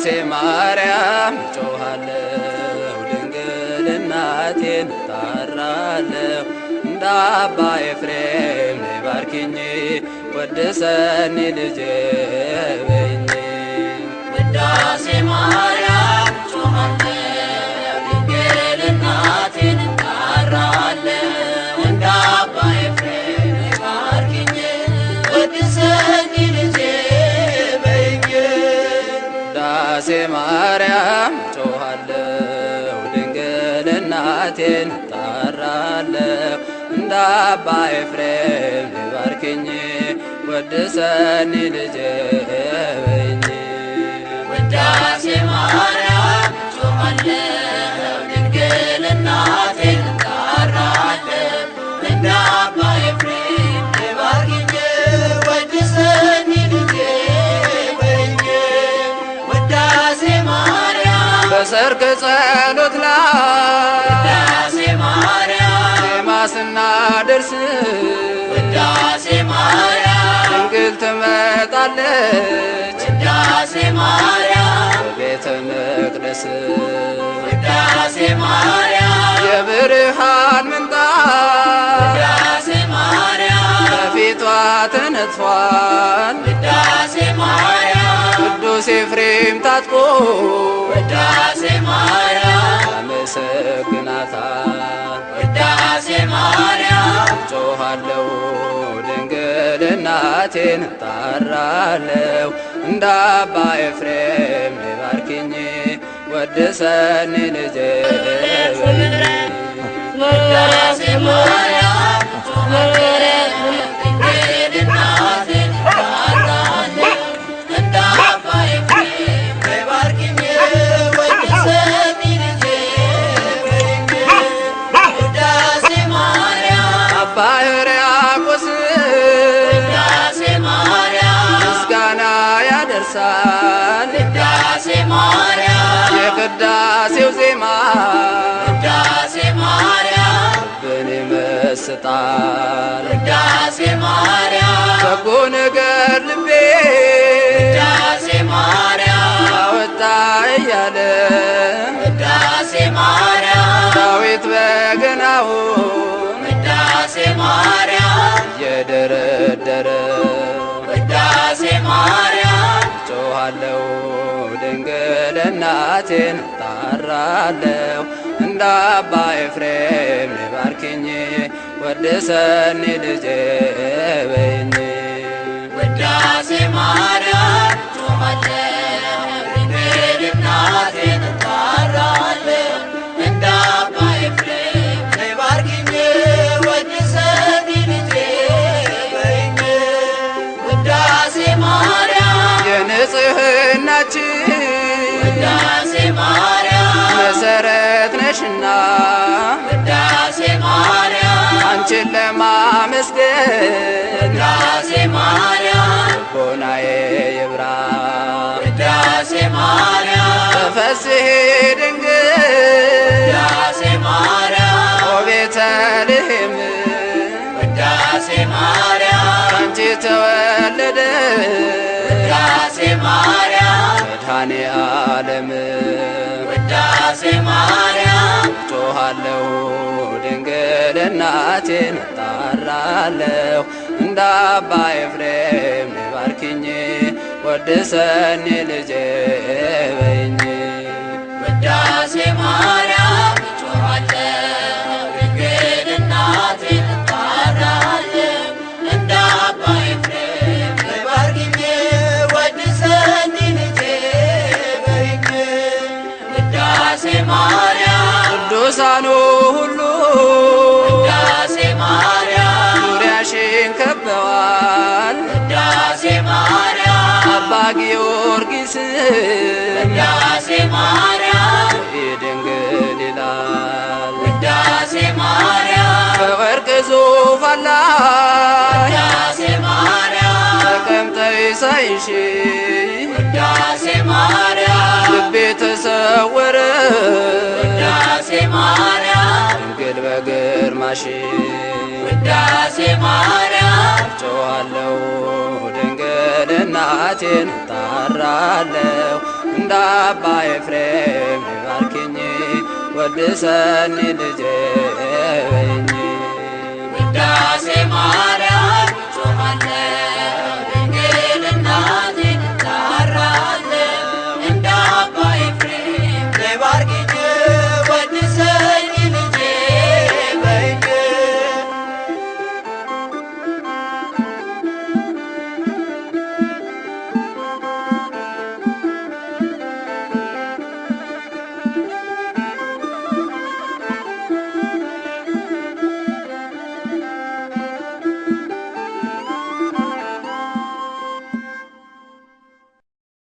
ውዳሴ ማርያም ጮኻለሁ ድንግል እናቴን እጣራለሁ እንደ አባ ኤፍሬም ነይ ባርኪኝ ወድሰኒ ልጄ በይኝ። ውዳሴ ማርያም ጮኻለሁ ድንግል እናቴን እጣራለሁ እንደ አባ ኤፍሬም ነይ ባርኪኝ ወድሰኒ ልጄ በይኝ። ውዳሴ ማርያም ጮኻለሁ ድንግል እናቴን እጣራለሁ እንደ አባ ኤፍሬም ነይ ባርኪኝ ወድሰኒ ልጄ በይኝ። ውዳሴ ማርያም ጮኻለሁ ድንግል እናቴን እጣራለሁ እንደ አባ ኤፍሬም ነይ ባርኪኝ ወድሰኒ ልጄ በይኝ። ውዳሴ ማርያም በሰርክ ጸሎት ላይ ውዳሴ ማርያም ዜማ ስናደርስ ውዳሴ ማርያም ድንግል ትመጣለች ውዳሴ ማርያም ቤተ መቅደስ። ውዳሴ ማርያም የብርሃን ምንጣፍ ውዳሴ ማርያም በፊቷ ተነጥፏል ውዳሴ ማርያም ቅዱስ ኤፍሬም ታጥቆ ውዳሴ ማርያም ያመሰግናታል። ውዳሴ ማርያም ጮኻለሁ ድንግል እናቴን እጣራለሁ እንደ አባ ኤፍሬም ነይ ባርኪኝ ወድሰኒ ልጄ በይኝ። ውዳሴ ማርያም ጮኻለሁ ድንግል እናቴን እጣራለሁ እንደ አባ ኤፍሬም ነይ ባርኪኝ ወድሰኒ ልጄ በይኝ። ውዳሴ ማርያም አባ ሕርያቆስ ውዳሴ ማርያም ምስጋና ያደርሳል ውዳሴ ማርያም የቅዳሴው ዜማ ውዳሴ ማርያም ልብን ይመስጣል። ውዳሴ ማርያም በጎ ነገር ልቤ ውዳሴ ማርያም አወጣ እያለ ውዳሴ ማርያም ዳዊት በገናውን ውዳሴ ማርያም እየደረደረ ውዳሴ ማርያም ጮኻለሁ ድንግል እናቴን እጣራለሁ እንደ አባ ኤፍሬም ነይ ባርኪኝ ወድሰኒ ልጄ በይኝ። ውዳሴ ማርያም ጮኻለሁ ድንግል እናቴን እጣራለሁ እንደ አባ ኤፍሬም ነይ ባርኪኝ ወድሰኒ ልጄ በይኝ። ውዳሴ ማርያም የንጽሕናችን ውዳሴ ማርያም መሰረት ነሽና ውዳሴ ማርያም አንቺን ለማመስገን ውዳሴ ማርያም ልቦናዬ ይብራ። ውዳሴ ማርያም ተፈሥሒ ድንግል ውዳሴ ማርያም ወቤተልሔም ውዳሴ ማርያም ካንቺ ተወለደ ውዳሴ ማርያም መድኃኔ ዓለም። ውዳሴ ማርያም ጮኻለሁ ድንግል እናቴን እጣራለሁ እንደ አባ ኤፍሬም ነይ ባርኪኝ ወድሰኒ ልጄ በይኝ። ውዳሴ ማርያም ጮኻለሁ ድንግል እናቴን እጣራለሁ እንደ አባ ኤፍሬም ነይ ባርኪኝ ወድሰኒ ልጄ በይኝ። ውዳሴ ማርያም ቅዱሳኑ ሁሉ ውዳሴ ማርያም ዙሪያሽን ከበዋል ውዳሴ ማርያም አባ ጊዮርጊስ ውዳሴ ማርያም ድንግል ይላል ውዳሴ ማርያም በወርቅ ዙፋን ላይ ውዳሴ ማርያም ተቀምጠሽ ሳይሽ ውዳሴ ማርያም ልቤ ተሰወረ ውዳሴ ማርያም ድንግል በግርማሽ ውዳሴ ማርያም ጮኻለሁ ድንግል እናቴ ኃጢአቴን እጣራለሁ እንደ አባ ኤፍሬም ባርኪኝ ወድሰኒ ልጄ በይኝ ውዳሴ ማርያም